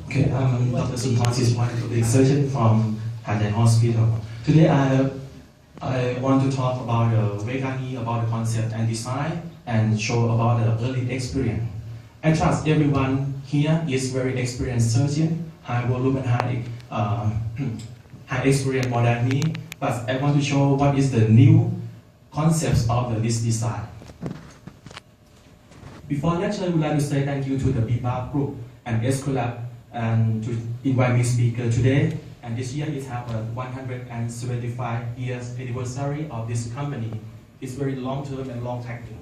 Okay, I'm Dr. Sunthorn, one of the surgeon from Hadley Hospital. Today I want to talk about the vegani, about the concept and design, and show about the early experience. I trust everyone here is very experienced surgeon, high volume and high experience more than me. But I want to show what is the new concepts of this design. Before lecture, I would like to say thank you to the BBAP group and Escolab and to invite me speaker today. And this year it have a 175 years anniversary of this company. It's very long term and long acting.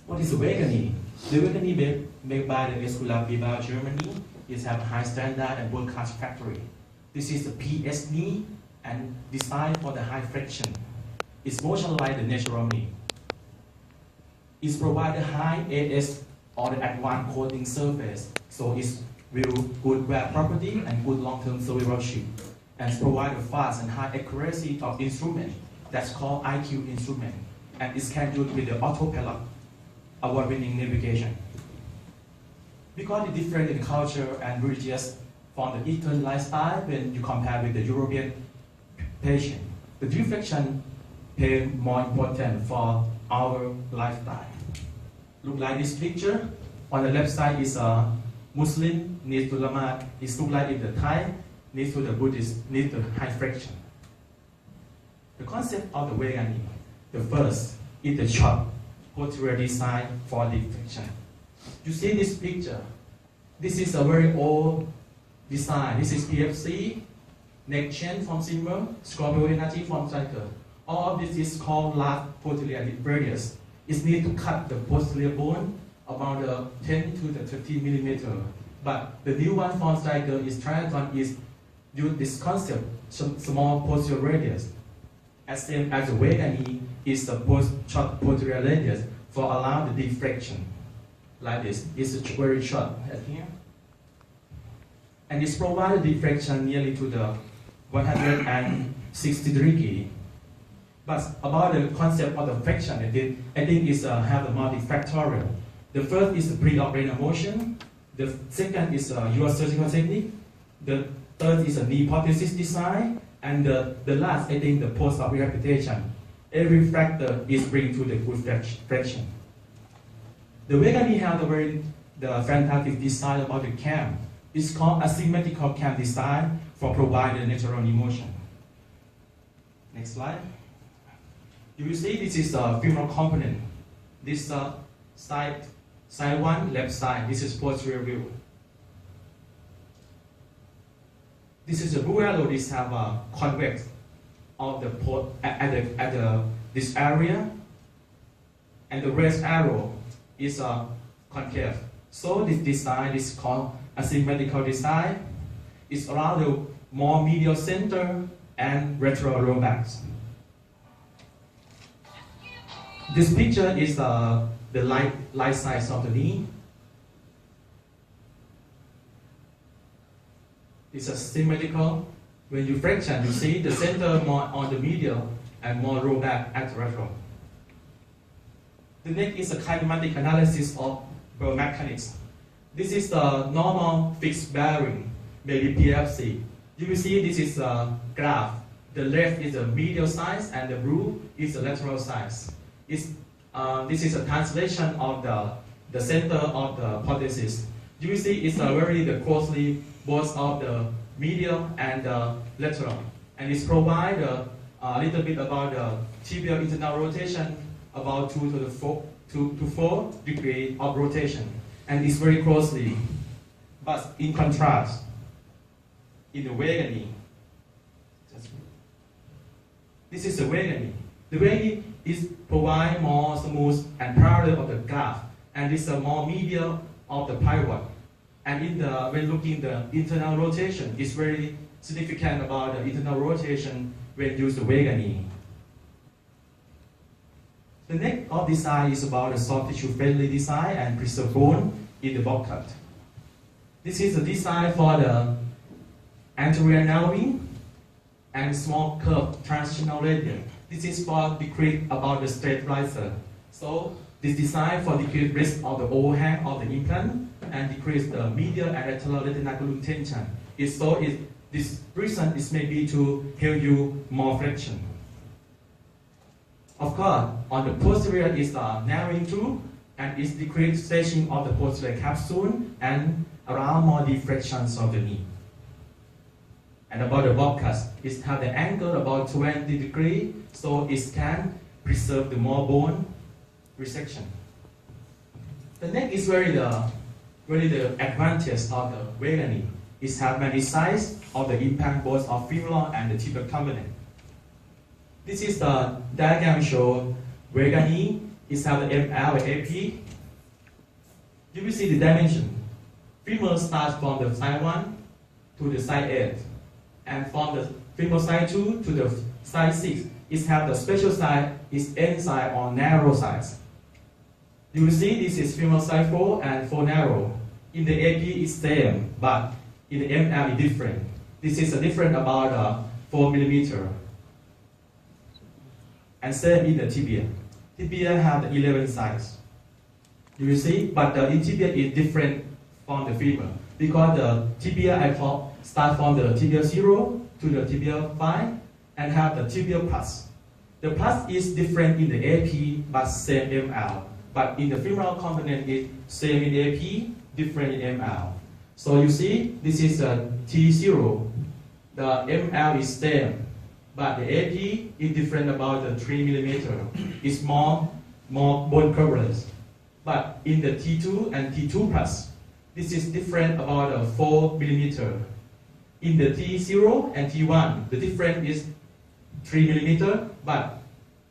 What is the vegani? The vegani made by the Escolab BBAP Germany is have a high standard and world class factory. This is the PS knee and designed for the high friction. It's motion like the natural knee. It provides a high AS or the advanced coating surface, so it's will good wear property and good long-term survivorship, and provide a fast and high accuracy of instrument that's called IQ instrument, and it's can use with the autopilot, award-winning navigation. Because it's different in culture and religious from the Eastern lifestyle when you compare with the European patient, the reflection pay more important for our lifestyle. Look like this picture. On the left side is a Muslim needs to Lama. It look like in the Thai needs to the Buddhist needs the high friction. The concept of the vegani, the first is the short posterior design for the friction. You see this picture. This is a very old design. This is PFC, neck chain from Zimmer, scorpio energy from Striker. All of this is called large posterior radius. It needs to cut the posterior bone about 10 to the 13 millimeter. But the new one from Striker is triathlon is use this concept, small posterior radius. As same as the vegani is the short posterior radius for allow the deflection. Like this, it's very short at here. And it's provide deflection nearly to the 160 degree. But about the concept of the flexion, I think it's have a multifactorial. The first is the pre-operative motion. The second is your surgical technique. The third is a knee prosthesis design. And the last, I think, the post-op rehabilitation. Every factor is bring to the good flexion. The vegani have the fantastic design about the cam. It's called asymmetrical cam design for providing natural motion. Next slide. You will see this is a femoral component. This side one, left side. This is posterior view. This is a blue arrow. This have a convex of the port at this area, and the red arrow is a concave. So this design is called asymmetrical design. It's around the more medial center and retrolobes. This picture is the light size of the knee. It's a symmetrical. When you flexion, you see the center more on the medial and more roll back at the retro. The next is a kinematic analysis of biomechanics. This is the normal fixed bearing, maybe PFC. You will see this is a graph. The left is the medial size and the blue is the lateral size. This is a translation of the center of the prosthesis. You will see it's very closely both of the medial and the lateral, and it's provide a little bit about the tibial internal rotation, about 2 to 4 degree of rotation, and it's very closely. But in contrast, in the vegani, this is the vegani. The vegani is provide more smooth and parallel of the graph, and it's a more medial of the pivot. And when looking the internal rotation, it's very significant about the internal rotation when use the vegani. The next of design is about the soft tissue friendly design and preserve bone in the box cut. This is the design for the anterior nerving and small curve transitional radius. This is for decrease about the straight riser. So this design for decrease risk of the overhang of the implant, and decrease the medial and lateral retinaculum tension. This reason is maybe to help you more flexion. Of course, on the posterior is narrowing too, and is decreased stretching of the posterior capsule and around more deflections of the knee. And about the bob cut, it have the angle about 20 degrees, so it can preserve the more bone resection. The neck is really the advantage of the Vega knee. It has many sizes of the impact both of femoral and the tibial component. This is the diagram show Vega knee. It has the ML and AP. You will see the dimension. Femur starts from the side 1 to the side 8, and from the femur side 2 to the side 6. It has the special side, is end side or narrow sides. You will see this is femur side 4 and 4 narrow. In the AP it's same, but in the ML it's different. This is a different about 4 millimeter. And same in the tibia. Tibia have the 11 sides. You will see, but the tibia is different from the femur because the tibia I call start from the tibia 0 to the tibia 5 and have the tibia plus. The plus is different in the AP but same ML. But in the femoral component is same in AP, different in ML. So you see, this is a T0. The ML is same, but the AP is different about the 3 millimeter. It's more bone coverage. But in the T2 and T2 plus, this is different about 4 millimeter. In the T0 and T1, the difference is 3 millimeter, but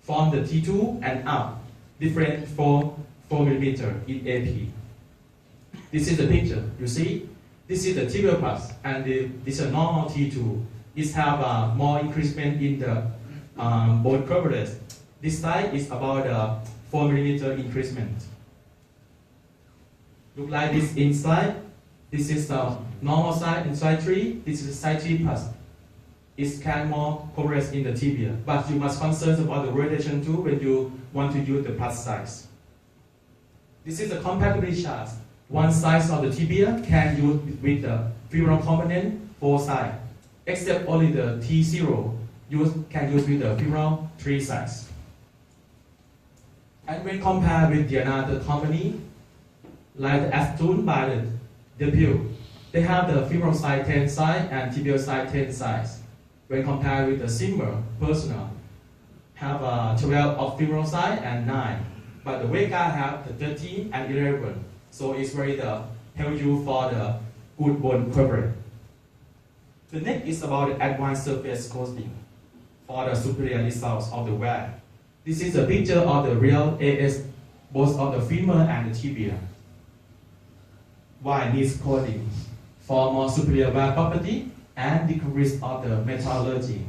from the T2 and up, different 4 millimeter in AP. This is the picture. You see, this is the tibial plus, and this is a normal T2. It have more increasement in the bone coverage. This side is about 4 millimeter increasement. Look like this inside. This is the normal side in side 3. This is side 3 plus. It can more coverage in the tibia, but you must concern about the rotation too when you want to use the plus size. This is a compatibility chart. One side of the tibia can use with the femoral component 4 sides, except only the T0 can use with the femoral 3 sides. And when compared with the another company, like the Astun by the debut, they have the femoral side 10 sides and tibial side 10 sides. When compared with the Zimmer personal, have 12 of femoral side and 9, but the Vega have the 13 and 11. So it's very help you for the good bone coverage. The next is about the advanced surface coating for the superior results of the wear. This is a picture of the real AS, both of the femur and the tibia. Why needs coating? For more superior wear property and decrease of the metallurgy.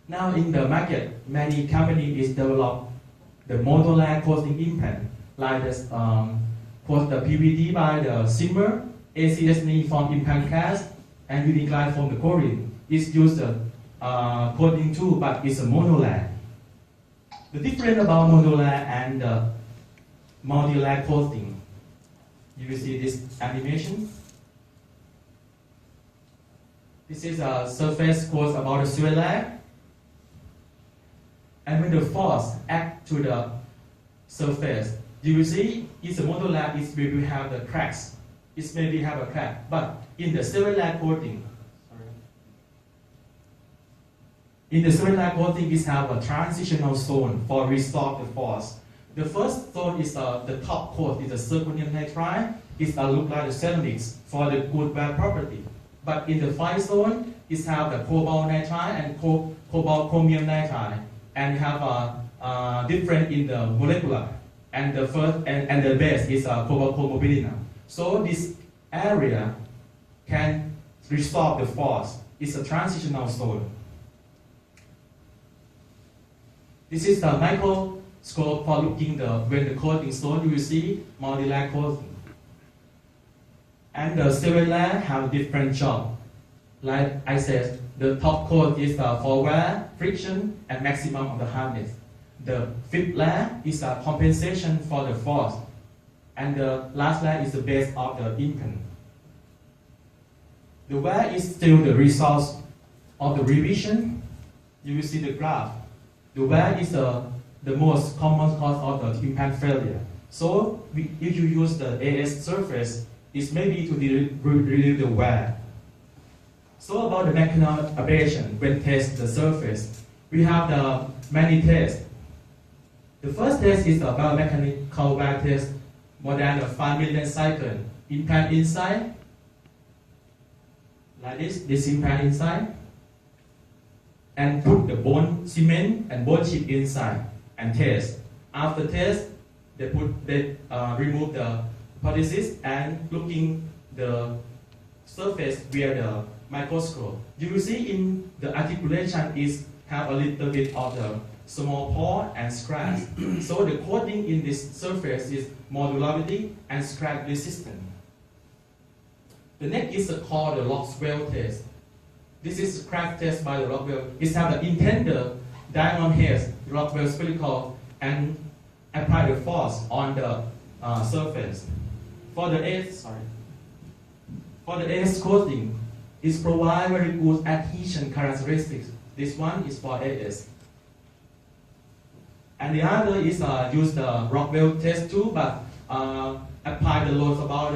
Now in the market, many companies develop the monolayer coating implant, like this the PVD by the Zimmer, ACS knee from implant cast, and Unicline from the Korean. It's used coating too, but it's a monolayer. The difference about monolayer and multilayer coating. You will see this animation. This is a surface coat about the sewer layer. And when the force acts to the surface, you will see it's a monolayer, it will have the cracks. It maybe have a crack, but in the sewer layer coating, it have a transitional zone for restore the force. The first zone is the top coat is the zirconium nitride. It look like the ceramics for the good wear property. But in the fine zone, it have the cobalt nitride and cobalt chromium nitride, and have a different in the molecular. And the first and the base is cobalt molybdenum. So this area can restore the force. It's a transitional zone. This is the microscope for looking when the coating zone. You will see multi-layer coating. And the several layer have different job. Like I said, the top coat is for wear, friction, and maximum of the hardness. The fifth layer is a compensation for the force. and the last layer is the base of the implant. The wear is still the result of the revision. You will see the graph. The wear is the most common cause of the implant failure. So if you use the AS surface, it's maybe to relieve the wear. So about the mechanical ablation, when test the surface, we have the many tests. The first test is the biomechanical wear test, more than 5 million cycles. Implant inside, like this implant inside, and put the bone cement and bone chip inside and test. After test, they remove the prosthesis and looking the surface via the microscope. You will see in the articulation is have a little bit of the small pore and scratch. So the coating in this surface is modularity and scratch resistant. The next is called the Rockwell test. This is a crack test by the Rockwell. It has the intended diamond heads, Rockwell spherical, and apply the force on the surface. For the AS coating, it provides very good adhesion characteristics. This one is for AS. And the other is use the Rockwell test too, but apply the load about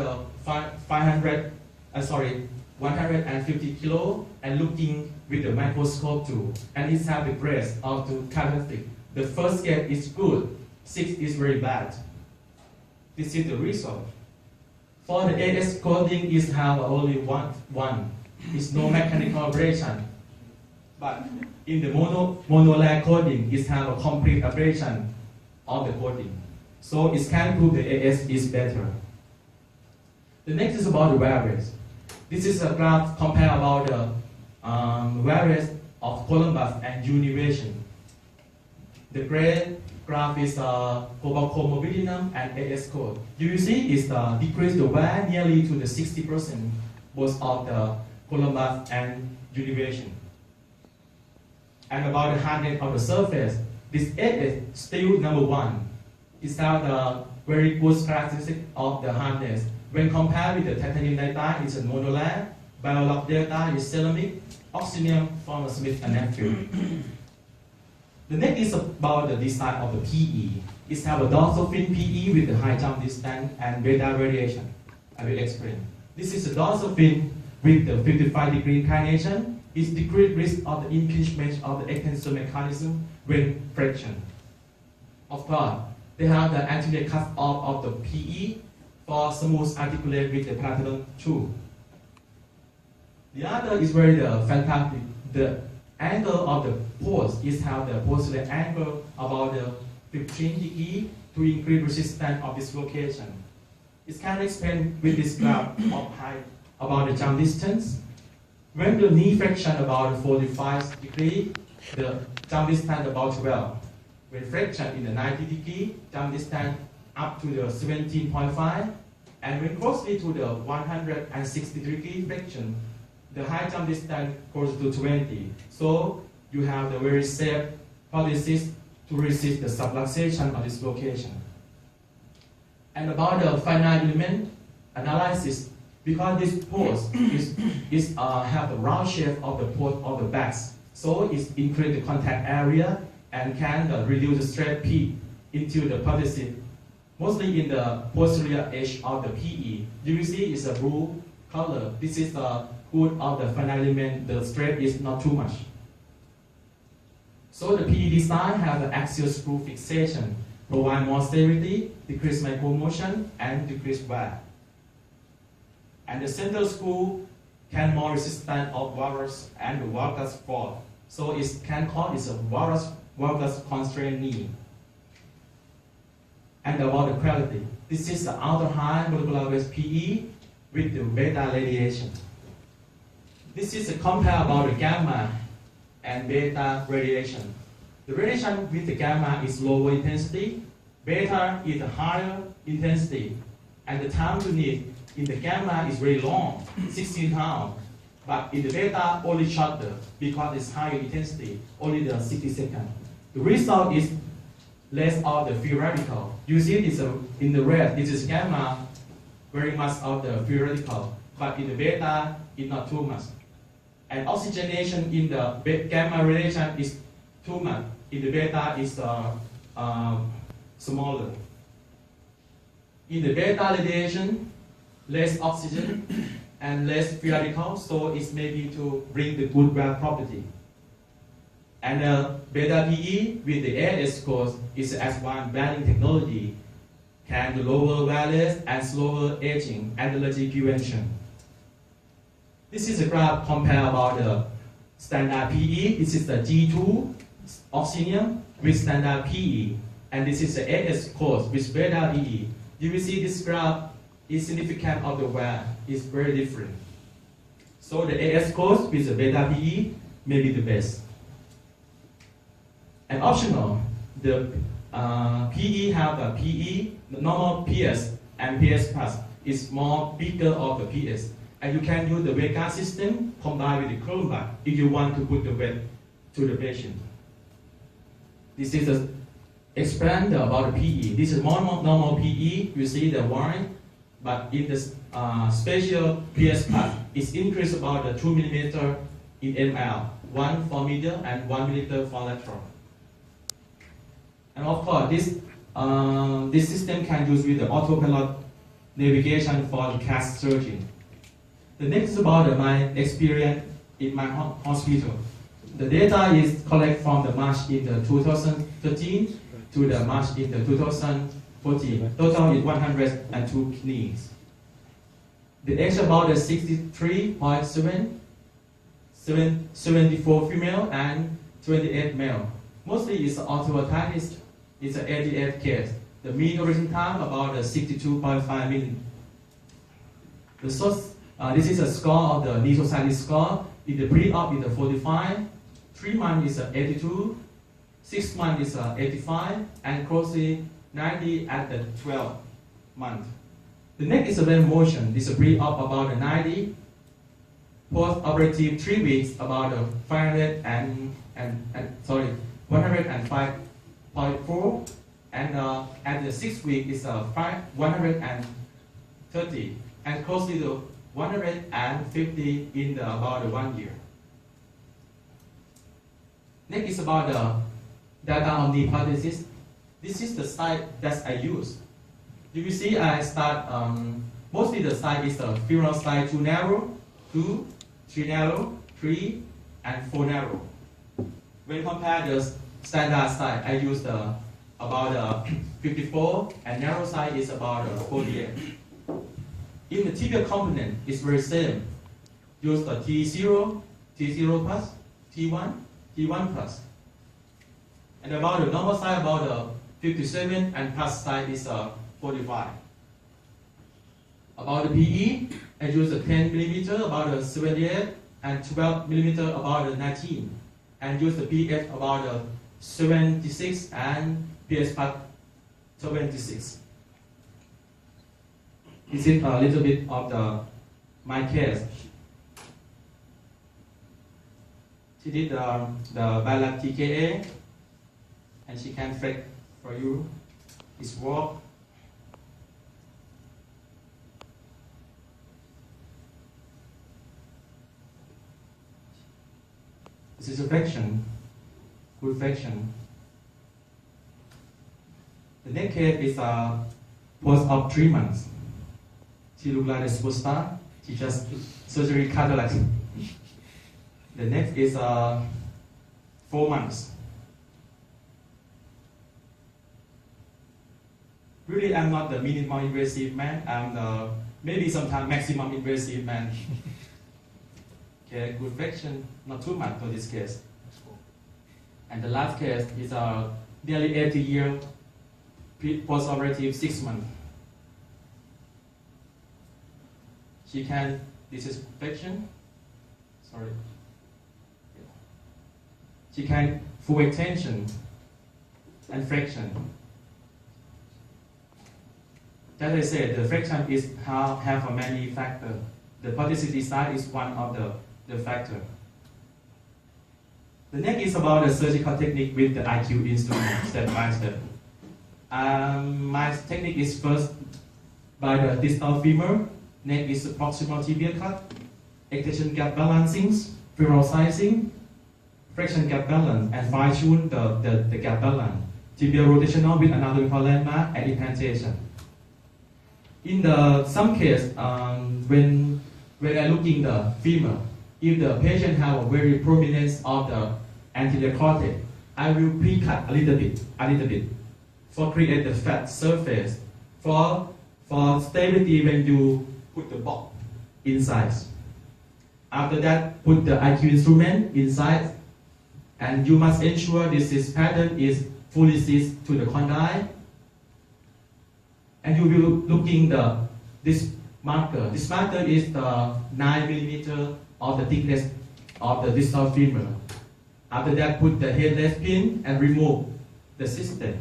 150 kilo and looking with the microscope too. And it has the breast of the characteristic. The first gap is good, 6 is very bad. This is the result. For the AS coating is have only one. It's no mechanical abrasion. But in the monolayer coating, it have a complete abrasion of the coating. So it can prove the AS is better. The next is about the wear rates. This is a graph compare about the wear rates of Columbus and Univision. The gray graph is about comorbidinum and AS code. You see is decrease the wear nearly to the 60% both of the Columbus and Univision. And about the hardness of the surface, this AS still number 1. It's have the very good characteristic of the hardness. When compared with the titanium data, it's a monolayer, biolock delta is ceramic, oxynium from Smith and Nephew. The next is about the design of the PE. It have a dorsal fin PE with the high jump distance and beta radiation. I will explain. This is a dorsal fin with the 55-degree inclination. It decreases risk of the impingement of the extensor mechanism when friction. Of course, they have the anterior cut off of the PE for smooth articulate with the platinum tube. The other is very fantastic. The angle of the pores is have the posterior angle about the 15 degree to increase resistance of dislocation. It can explain with this graph of height about the jump distance. When the knee flexion about 45 degree, the jump distance about 12. When flexion in the 90 degree, jump distance up to the 17.5, and when closely to the 160 degree flexion, the high jump distance goes to 20. So you have the very safe prosthesis to resist the subluxation or dislocation. And about the finite element analysis, because this pose have the round shape of the pose of the backs, so it increase the contact area and can reduce the stress peak into the prosthesis, mostly in the posterior edge of the PE. You will see it's a blue color. This is the good of the finite element. The stress is not too much. So the PE design has the axial screw fixation, provide more stability, decrease micromotion, and decrease wear. And the center screw can more resistant of varus and the valgus force. So it can call it a valgus constrained knee. And about the quality, this is the outer high molecular weight PE with the beta radiation. This is a compare about the gamma and beta radiation. The radiation with the gamma is lower intensity, beta is a higher intensity, and the time to need in the gamma is very long, 16 hours, but in the beta only shorter because it's higher intensity, only the 60 seconds. The result is less of the free radical. You see this in the red, this is gamma, very much of the free radical, but in the beta, it's not too much. And oxygenation in the gamma radiation is too much. In the beta, is smaller. In the beta radiation, less oxygen and less free radical, so it's maybe to bring the good wear property. And beta PE with the AS course is advanced banding technology, can lower values and slower aging and allergy prevention. This is a graph compare about the standard PE. This is the G2 oxygen with standard PE, and this is the AS course with beta PE. You will see this graph is significant of the wear is very different. So the AS course with the beta PE may be the best. And optional, the PE have a PE, the normal PS and PS plus is more bigger of the PS. And you can use the Vega system combined with the Chromebook if you want to put the weight to the patient. This is the expander about the PE. This is more normal PE. You see the wine, but in the special PS plus, it's increased about the 2 mm in ml, 1 for medial and 1 mm for lateral. And of course, this system can use with the autopilot navigation for the CAS surgeon. The next is about my experience in my hospital. The data is collected from the March in the 2013 to the March in the 2014. Total is 102 kidneys. The age about the 63.7, 74 female and 28 male. Mostly it's osteoarthritis. It's an 88 case. The mean origin time about 62.5 minutes. The source, this is a score of the knee society score. In the pre-op is 45, 3 months is 82, 6 months is 85, and closely 90 at the 12 month. The next is a range motion. This is a pre-op about 90, post-operative 3 weeks about 105.4, and at the 6th week is 130, and closely to 150 in about 1 year. Next is about the data on the hypothesis. This is the site that I use. You will see I start, mostly the site is the femoral site 2 narrow, 2, 3 narrow, 3, and 4 narrow. When compare the standard site, I use about 54, and narrow side is about 48. In the tibial component, it's very same. Use the T0, T0 plus, T1, T1 plus. And about the normal side, about 57, and plus side is 45. About the PE, I use a 10 mm, about 78, and 12 mm, about 19. And use the PF about 76 and PS plus 76. This is a little bit of my case. She did the bilateral TKA, and she can flex for you. It's walk. This is a flexion, good flexion. The next case is post-op 3 months. She looked like a superstar. She just surgery cataract. The next is 4 months. Really, I'm not the minimal invasive man. I'm the maybe sometimes maximum invasive man. Okay, good flexion, not too much for this case. And the last case is nearly 80 year post-operative 6 months. She can, this is flexion, sorry. She can full extension and flexion. As I said, the flexion is have a many factors. The plasticity side is one of the factor. The next is about the surgical technique with the IQ instrument, step by step. My technique is first by the distal femur, next is the proximal tibia cut, extension gap balancing, femoral sizing, flexion gap balance, and fine-tune the gap balance. Tibia rotational with anatomical landmark and implantation. In some case, when I looking the femur, if the patient have a very prominence of the anterior cortex, I will pre-cut a little bit, for create the fat surface, for stability when you put the box inside. After that, put the IQ instrument inside, and you must ensure this pattern is fully seized to the condyle. And you will looking this marker. This marker is the 9 millimeter of the thickness of the distal femur. After that, put the headless pin and remove the system.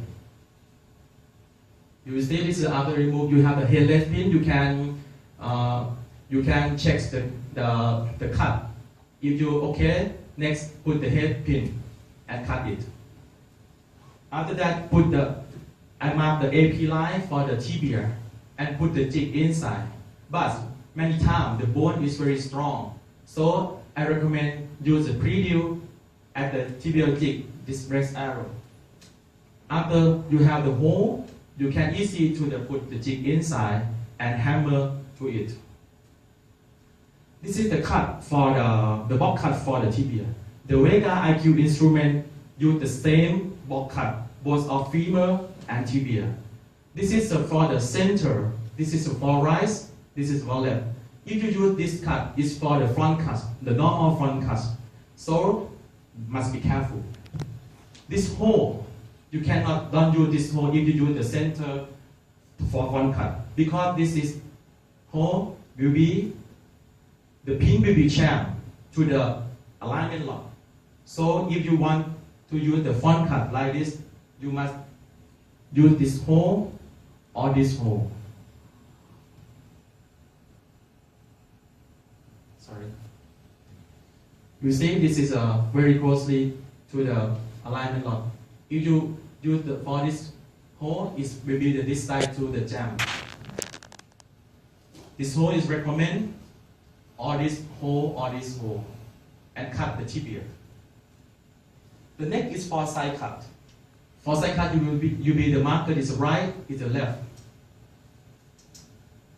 You will see this is after remove. You have the headless pin. You can check the cut. If you okay, next put the head pin and cut it. After that, I mark the AP line for the tibia and put the jig inside. But many times the bone is very strong, so I recommend use the preview at the tibial jig, this rest arrow. After you have the hole, you can easily put the jig inside and hammer to it. This is the cut for the box cut for the tibia. The Vega IQ instrument use the same box cut both of femur and tibia. This is for the center. This is for right. This is for left. If you use this cut, it's for the front cut, the normal front cut. So must be careful. This hole, you don't use this hole if you use the center for front cut, because this is hole will be the pin will be jammed to the alignment lock. So if you want to use the front cut like this, you must use this hole or this hole. Sorry. You see, this is very closely to the alignment lock. If you use for this hole, it will be this side to the jam. This hole is recommend, or this hole, and cut the tibia. The next is for side cut. For side cut, you be the marker is right, is the left.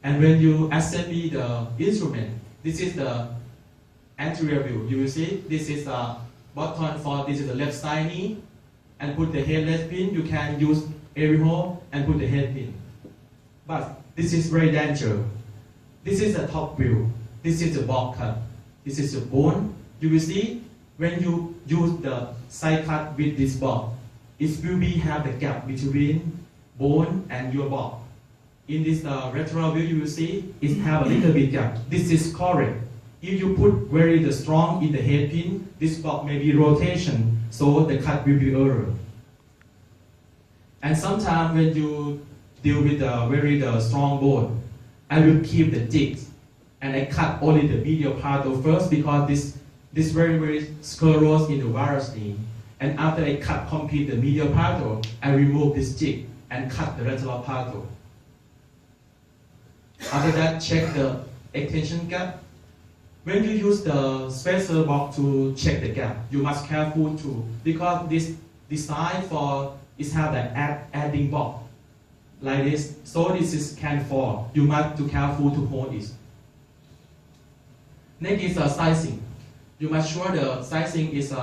And when you assemble the instrument, this is the anterior view. You will see this is the button for this is the left side knee, and put the headless pin. You can use every hole and put the head pin. But this is very dangerous. This is the top view. This is the box cut. This is the bone. You will see when you use the side cut with this box, it will have the gap between bone and your box. In this lateral view, you will see it have a little bit gap. This is correct. If you put very strong in the head pin, this box may be rotation, so the cut will be error. And sometimes when you deal with very strong bone, I will keep the jigs and I cut only the medial part first, because this very sclerose in the varus knee. And after I cut complete the medial part, I remove this jig and cut the lateral part. After that, check the extension gap. When you use the spacer box to check the gap, you must careful too, because this design for is have the adding box like this, so this can fall. You must be careful to hold it. Next is sizing. You must sure the sizing is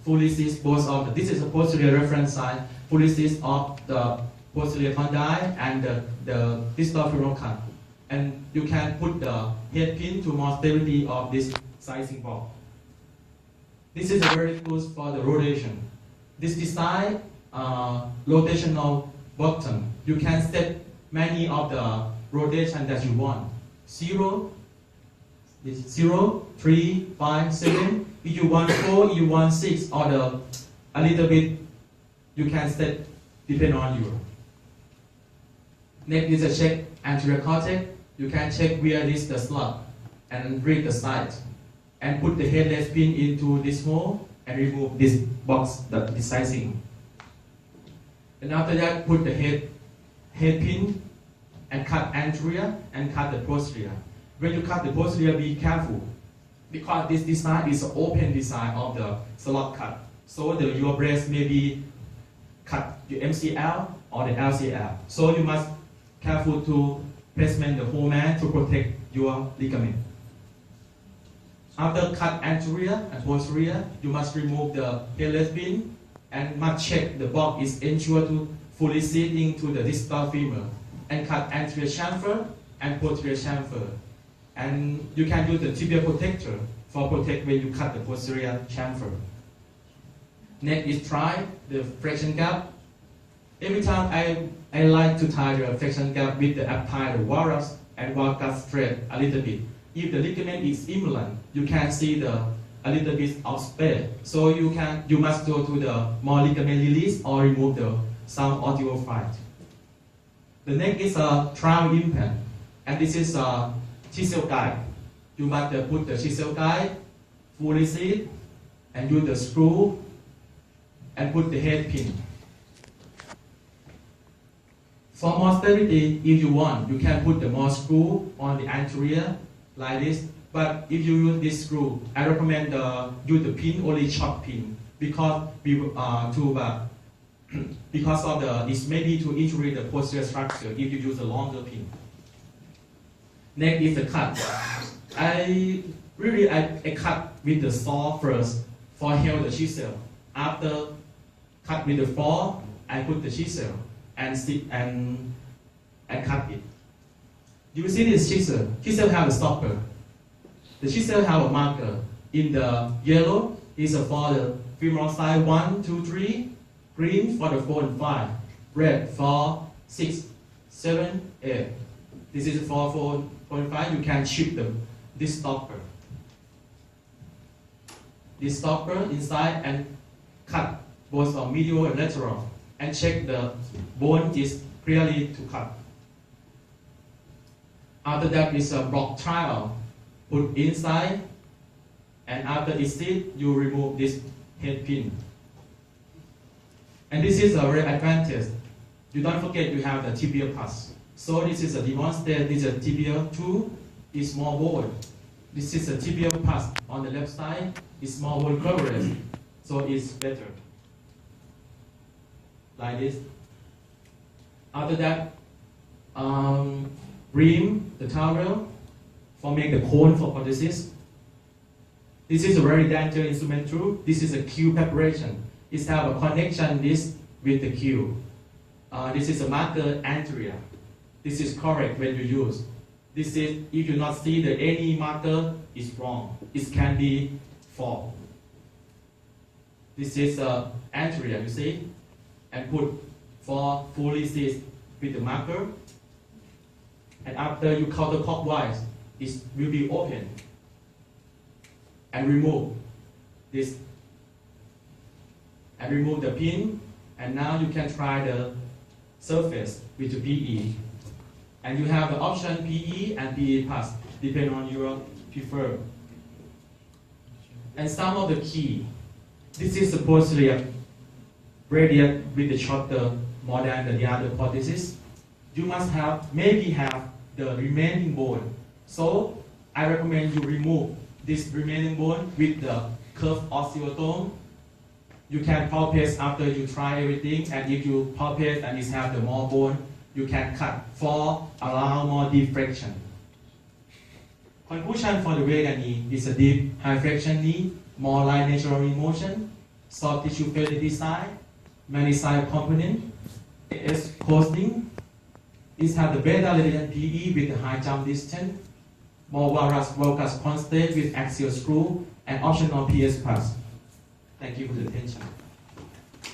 fully seized both of this is a posterior reference side, fully seized of the posterior condyle and the distal femoral cut. And you can put the head pin to more stability of this sizing box. This is very good for the rotation. This design rotational button. You can set many of the rotation that you want. 0, 3, 5, 7. If you want 4, you want 6, or a little bit, you can set depend on you. Next is a check anterior cortex. You can check where is the slot and read the side, and put the headless pin into this hole and remove this box, the sizing. And after that, put the head head pin and cut anterior and cut the posterior. When you cut the posterior, be careful because this design is an open design of the slot cut. So your breast may be cut your MCL or the LCL. So you must careful to placement the whole man to protect your ligament. After cut anterior and posterior, you must remove the headless pin and must check the box is ensured to fully sit into the distal femur and cut anterior chamfer and posterior chamfer. And you can use the tibial protector for protect when you cut the posterior chamfer. Next is try the flexion gap. Every time I like to tie the flexion gap with the apply the varus and valgus thread a little bit. If the ligament is imbalance, you can see a little bit of space. So you must go to the more ligament release or remove some osteophyte. The next is a trial implant, and this is a chisel guide. You must put the chisel guide, fully sit, and use the screw, and put the head pin. For more stability, if you want, you can put the more screw on the anterior like this. But if you use this screw, I recommend use the pin, only short pin, because because of this maybe to injure the posterior structure if you use a longer pin. Next is the cut. I cut with the saw first for help the chisel. After cut with the saw, I put the chisel and stick and cut it. You see this chisel? Chisel have a stopper. The chisel have a marker. In the yellow is for the femoral side 1, 2, 3. Green for the 4 and 5. Red for 6, 7, 8. This is for 4 and 5. You can shift this stopper. This stopper inside and cut both of medial and lateral and check the bone is clearly to cut. After that is a block trial. Put inside, and after it sits, you remove this head pin. And this is a real advantage. You don't forget you have the tibial pass. So this is a demonstrate. This is a tibial 2 is more bone. This is a tibial pass on the left side. It's more bone coverage, so it's better. Like this. After that, rim the towel for make the cone for prosthesis. This is a very dangerous instrument too. This is a Q preparation. It have a connection this with the Q. This is a marker anterior. This is correct when you use. This is if you not see that any marker is wrong. It can be fault. This is anterior. You see, and put for fully sit with the marker. And after you counterclockwise, it will be open. And remove this. And remove the pin. And now you can try the surface with the PE. And you have the option PE and PE pass, depending on your prefer. And some of the key. This is supposedly radius with the shorter more than the other prosthesis. You must maybe have the remaining bone. So I recommend you remove this remaining bone with the curved osteotome. You can palpate after you try everything, and if you palpate and it have the more bone, you can cut for allow more deflection. Conclusion for the Vega knee is a deep high flexion knee, more like natural motion, soft tissue failure design, many side component, is coasting. It has the beta latent PE with the high jump distance, more valgus constant with axial screw, and optional PS pass. Thank you for the attention.